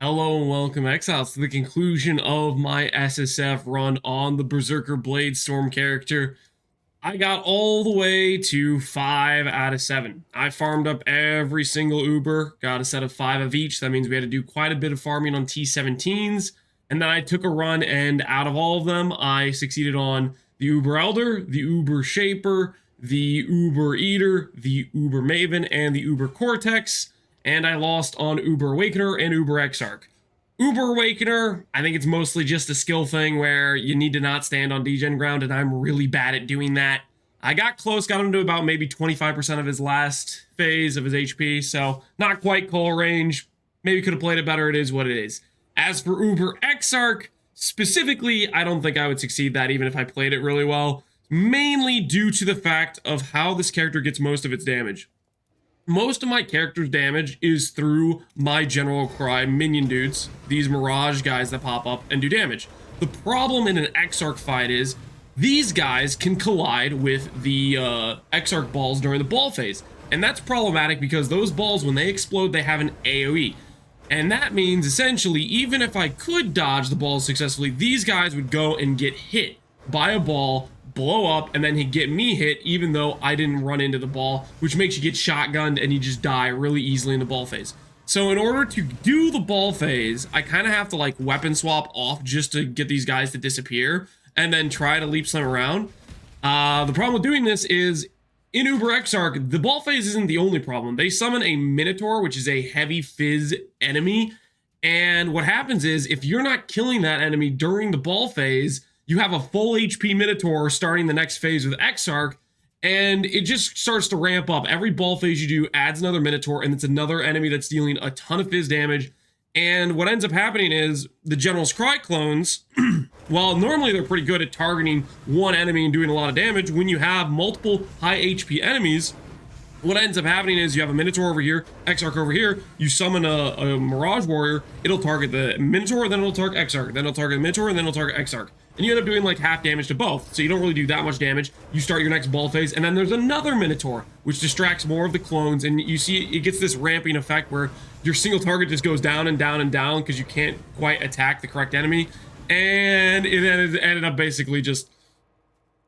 Hello and welcome, Exiles, to the conclusion of my SSF run on the Berserker Bladestorm character. I got all the way to 5 out of 7. I farmed up every single Uber, got a set of 5 of each. That means we had to do quite a bit of farming on T17s. And then I took a run, and out of all of them, I succeeded on the Uber Elder, the Uber Shaper, the Uber Eater, the Uber Maven, and the Uber Cortex. And I lost on Uber Awakener and Uber Exarch. Uber Awakener, I think it's mostly just a skill thing where you need to not stand on degen ground, and I'm really bad at doing that. I got close, got him to about maybe 25% of his last phase of his HP, so not quite call range. Maybe could have played it better, it is what it is. As for Uber Exarch, specifically, I don't think I would succeed that even if I played it really well, mainly due to the fact of how this character gets most of its damage. Most of my character's damage is through my General Cry minion dudes, these Mirage guys that pop up and do damage. The problem in an Exarch fight is these guys can collide with the Exarch balls during the ball phase. And that's problematic because those balls, when they explode, they have an AoE. And that means essentially, even if I could dodge the balls successfully, these guys would go and get hit by a ball, blow up, and then he'd get me hit even though I didn't run into the ball, which makes you get shotgunned and you just die really easily in the ball phase. So in order to do the ball phase, I kind of have to like weapon swap off just to get these guys to disappear and then try to leap slam around. The problem with doing this is in Uber Exarch, the ball phase isn't the only problem. They summon a Minotaur, which is a heavy fizz enemy. And what happens is if you're not killing that enemy during the ball phase, you have a full HP Minotaur starting the next phase with Exarch, and it just starts to ramp up. Every ball phase you do adds another Minotaur, and it's another enemy that's dealing a ton of fizz damage. And what ends up happening is the General's Cry clones, while normally they're pretty good at targeting one enemy and doing a lot of damage, when you have multiple high HP enemies, what ends up happening is you have a Minotaur over here, Exarch over here, you summon a Mirage Warrior, it'll target the Minotaur, then it'll target Exarch, then it'll target the Minotaur, and then it'll target Exarch. And you end up doing like half damage to both, so you don't really do that much damage. You start your next ball phase, and then there's another Minotaur, which distracts more of the clones, and you see it gets this ramping effect where your single target just goes down and down and down because you can't quite attack the correct enemy. And it ended up basically just,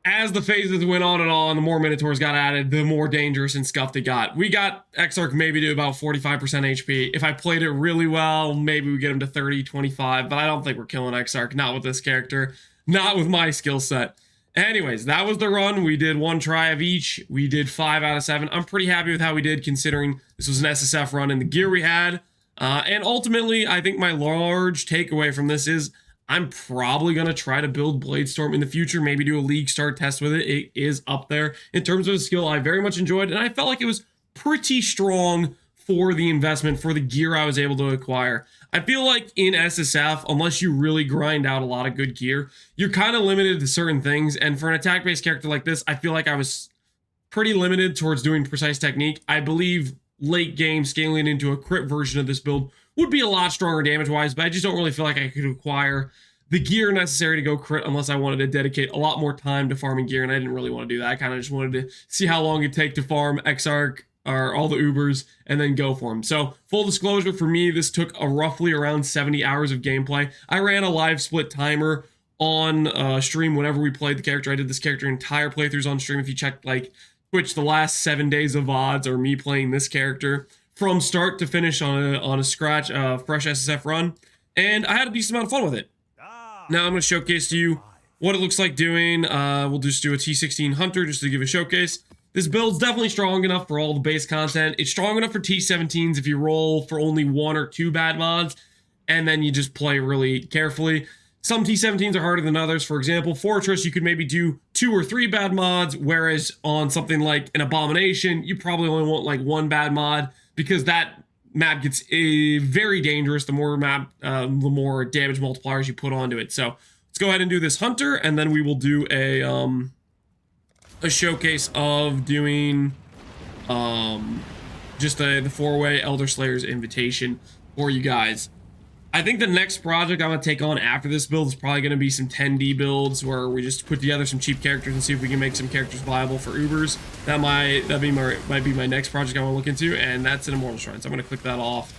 as the phases went on, the more Minotaurs got added, the more dangerous and scuffed it got. We got Exarch maybe to about 45% HP. If I played it really well, maybe we get him to 30, 25, but I don't think we're killing Exarch, not with this character, not with my skill set. Anyways, that was the run. We did 1 try of each. We did 5 out of 7. I'm pretty happy with how we did considering this was an SSF run and the gear we had. And ultimately, I think my large takeaway from this is I'm probably going to try to build Bladestorm in the future, maybe do a league start test with it. It is up there in terms of a skill I very much enjoyed, and I felt like it was pretty strong for the investment, for the gear I was able to acquire. I feel like in SSF, unless you really grind out a lot of good gear, you're kind of limited to certain things, and for an attack-based character like this, I feel like I was pretty limited towards doing precise technique. I believe late game scaling into a crit version of this build would be a lot stronger damage-wise, but I just don't really feel like I could acquire the gear necessary to go crit unless I wanted to dedicate a lot more time to farming gear, and I didn't really want to do that. I kind of just wanted to see how long it'd take to farm Exarch or all the Ubers and then go for them. So full disclosure, for me, this took a roughly around 70 hours of gameplay. I ran a live split timer on stream whenever we played the character. I did this character entire playthroughs on stream. If you check like Twitch, the last 7 days of VODs are me playing this character from start to finish on a fresh SSF run, and I had a decent amount of fun with it. Now I'm going to showcase to you what it looks like doing. We'll just do a T16 Hunter just to give a showcase. This build's definitely strong enough for all the base content. It's strong enough for T17s if you roll for only 1 or 2 bad mods, and then you just play really carefully. Some T17s are harder than others. For example, Fortress, you could maybe do 2 or 3 bad mods, whereas on something like an Abomination, you probably only want like 1 bad mod, because that map gets very dangerous the more damage multipliers you put onto it. So let's go ahead and do this Hunter, and then we will do a showcase of doing just the 4-way Elder Slayer's invitation for you guys. I think the next project I'm going to take on after this build is probably going to be some 10D builds where we just put together some cheap characters and see if we can make some characters viable for Ubers. That might be my next project I want to look into, and that's an Immortal Shrine. So I'm going to click that off.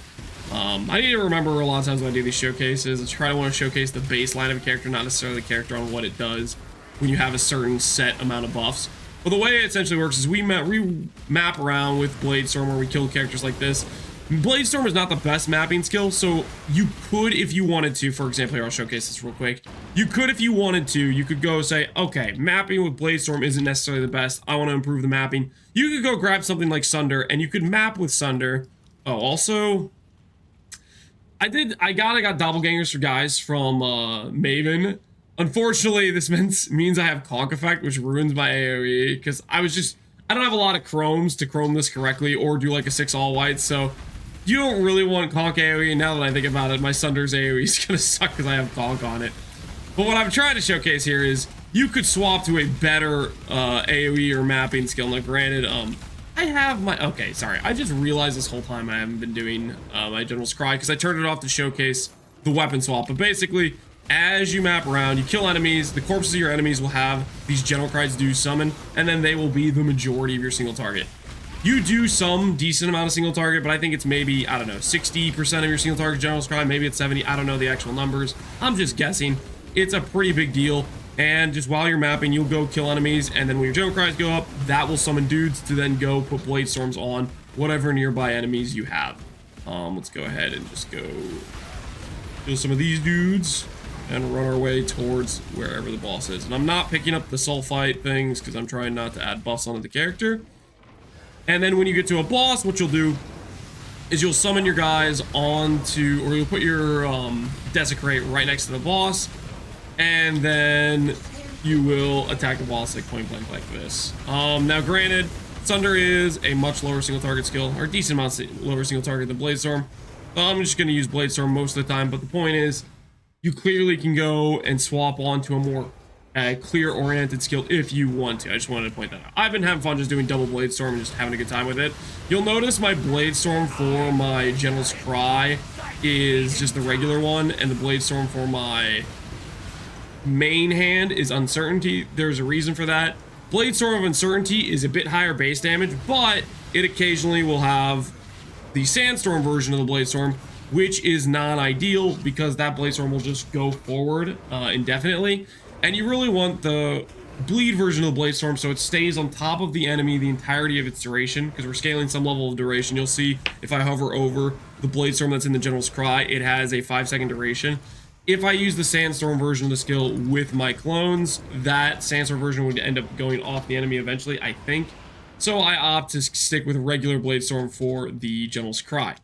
I need to remember a lot of times when I do these showcases, I try to want to showcase the baseline of a character, not necessarily the character on what it does when you have a certain set amount of buffs. But the way it essentially works is we map around with Bladestorm where we kill characters like this. Bladestorm is not the best mapping skill, so you could, if you wanted to, for example, here I'll showcase this real quick. You could, if you wanted to, you could go say, okay, mapping with Bladestorm isn't necessarily the best. I want to improve the mapping. You could go grab something like Sunder, and you could map with Sunder. Oh, also, I got doppelgangers for guys from Maven. Unfortunately, this means I have Conk Effect, which ruins my AoE, because I don't have a lot of chromes to chrome this correctly, or do like a 6 all white, so you don't really want Conk AoE. Now that I think about it, my Sunder's AoE is gonna suck because I have Conk on it. But what I'm trying to showcase here is you could swap to a better AoE or mapping skill. Now granted, I have my, okay, sorry, I just realized this whole time I haven't been doing my General's Cry because I turned it off to showcase the weapon swap. But basically, as you map around, you kill enemies, the corpses of your enemies will have these General Cries do summon, and then they will be the majority of your single target. You do some decent amount of single target, but I think it's maybe, I don't know, 60% of your single target General's Cry, maybe it's 70, I don't know the actual numbers. I'm just guessing. It's a pretty big deal, and just while you're mapping, you'll go kill enemies, and then when your General Cries go up, that will summon dudes to then go put Bladestorms on whatever nearby enemies you have. Let's go ahead and just go kill some of these dudes and run our way towards wherever the boss is. And I'm not picking up the sulfite things because I'm trying not to add buffs onto the character. And then when you get to a boss, what you'll do is you'll summon your guys onto, or you'll put your Desecrate right next to the boss, and then you will attack the boss like point blank like this. Now granted, Sunder is a much lower single target skill, or a decent amount lower single target than Bladestorm. I'm just going to use Bladestorm most of the time, but the point is, you clearly can go and swap onto a more clear-oriented skill if you want to. I just wanted to point that out. I've been having fun just doing double Bladestorm and just having a good time with it. You'll notice my Bladestorm for my General's Cry is just the regular one, and the Bladestorm for my main hand is Uncertainty. There's a reason for that. Bladestorm of Uncertainty is a bit higher base damage, but it occasionally will have the Sandstorm version of the Bladestorm, which is non-ideal because that Bladestorm will just go forward indefinitely. And you really want the bleed version of the Bladestorm so it stays on top of the enemy the entirety of its duration, because we're scaling some level of duration. You'll see if I hover over the Bladestorm that's in the General's Cry, it has a 5-second duration. If I use the Sandstorm version of the skill with my clones, that Sandstorm version would end up going off the enemy eventually, I think. So I opt to stick with regular Bladestorm for the General's Cry.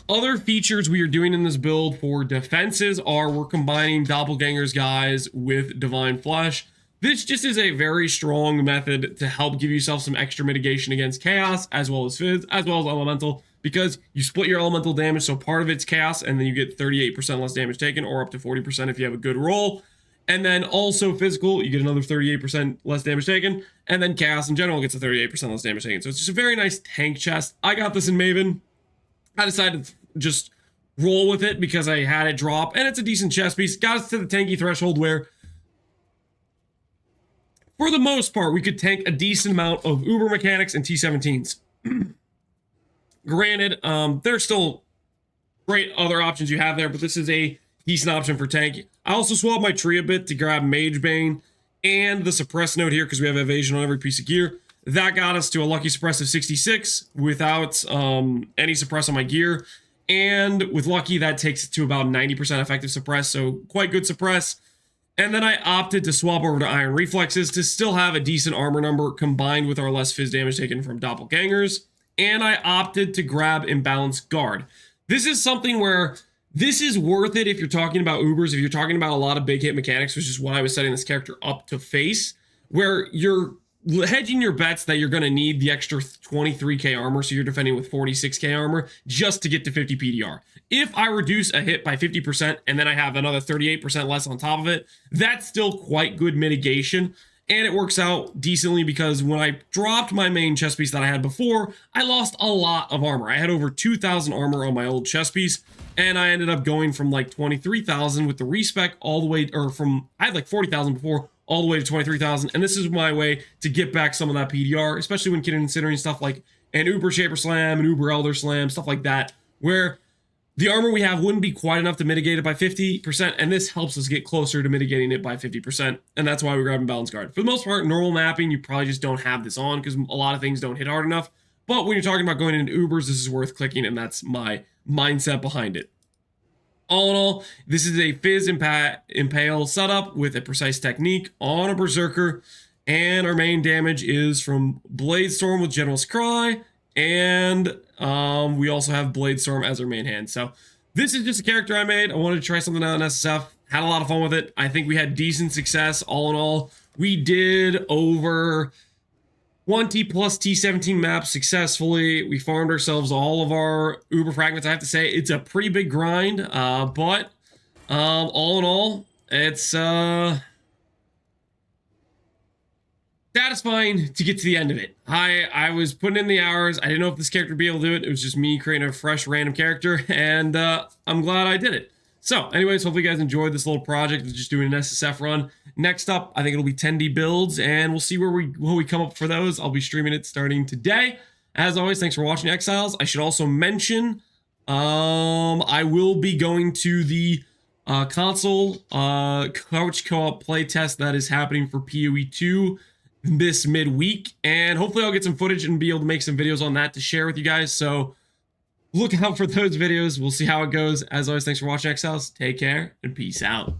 Other features we are doing in this build for defenses are we're combining Doppelgangers guys with Divine Flesh. This just is a very strong method to help give yourself some extra mitigation against Chaos, as well as Fizz, as well as Elemental, because you split your Elemental damage, so part of it's Chaos, and then you get 38% less damage taken, or up to 40% if you have a good roll. And then also Physical, you get another 38% less damage taken, and then Chaos in general gets a 38% less damage taken. So it's just a very nice tank chest. I got this in Maven. I decided to just roll with it because I had it drop, and it's a decent chest piece. Got us to the tanky threshold where, for the most part, we could tank a decent amount of Uber mechanics and T17s. Granted, there's still great other options you have there, but this is a decent option for tank. I also swapped my tree a bit to grab Mage Bane and the suppress node here because we have evasion on every piece of gear. That got us to a lucky suppress of 66 without any suppress on my gear. And with lucky, that takes it to about 90% effective suppress, so quite good suppress. And then I opted to swap over to Iron Reflexes to still have a decent armor number combined with our less Fizz damage taken from Doppelgangers. And I opted to grab Imbalanced Guard. This is something where this is worth it if you're talking about Ubers, if you're talking about a lot of big hit mechanics, which is what I was setting this character up to face, where you're hedging your bets that you're going to need the extra 23k armor, so you're defending with 46k armor just to get to 50 PDR. If I reduce a hit by 50% and then I have another 38% less on top of it, that's still quite good mitigation, and it works out decently because when I dropped my main chest piece that I had before, I lost a lot of armor. I had over 2,000 armor on my old chest piece, and I ended up going from like 23,000 with the respec all the way, or from, I had like 40,000 before, all the way to 23,000, and this is my way to get back some of that PDR, especially when considering stuff like an Uber Shaper Slam, an Uber Elder Slam, stuff like that, where the armor we have wouldn't be quite enough to mitigate it by 50%, and this helps us get closer to mitigating it by 50%, and that's why we're grabbing Balance Guard. For the most part, normal mapping, you probably just don't have this on because a lot of things don't hit hard enough, but when you're talking about going into Ubers, this is worth clicking, and that's my mindset behind it. All in all, this is a Fizz Impale setup with a precise technique on a Berserker, and our main damage is from Bladestorm with General's Cry, and we also have Bladestorm as our main hand. So this is just a character I made. I wanted to try something out in SSF. Had a lot of fun with it. I think we had decent success all in all. We did over 20 plus T17 maps successfully. We farmed ourselves all of our Uber fragments. I have to say, it's a pretty big grind, but all in all, it's satisfying to get to the end of it. I was putting in the hours. I didn't know if this character would be able to do it. It was just me creating a fresh random character, and I'm glad I did it. So anyways, hopefully you guys enjoyed this little project of just doing an SSF run. Next up, I think it'll be 10D builds, and we'll see where we come up for those. I'll be streaming it starting today. As always, thanks for watching, Exiles. I should also mention I will be going to the console couch co-op playtest that is happening for PoE 2 this midweek, and hopefully I'll get some footage and be able to make some videos on that to share with you guys. So look out for those videos. We'll see how it goes. As always, thanks for watching, Exiles. Take care and peace out.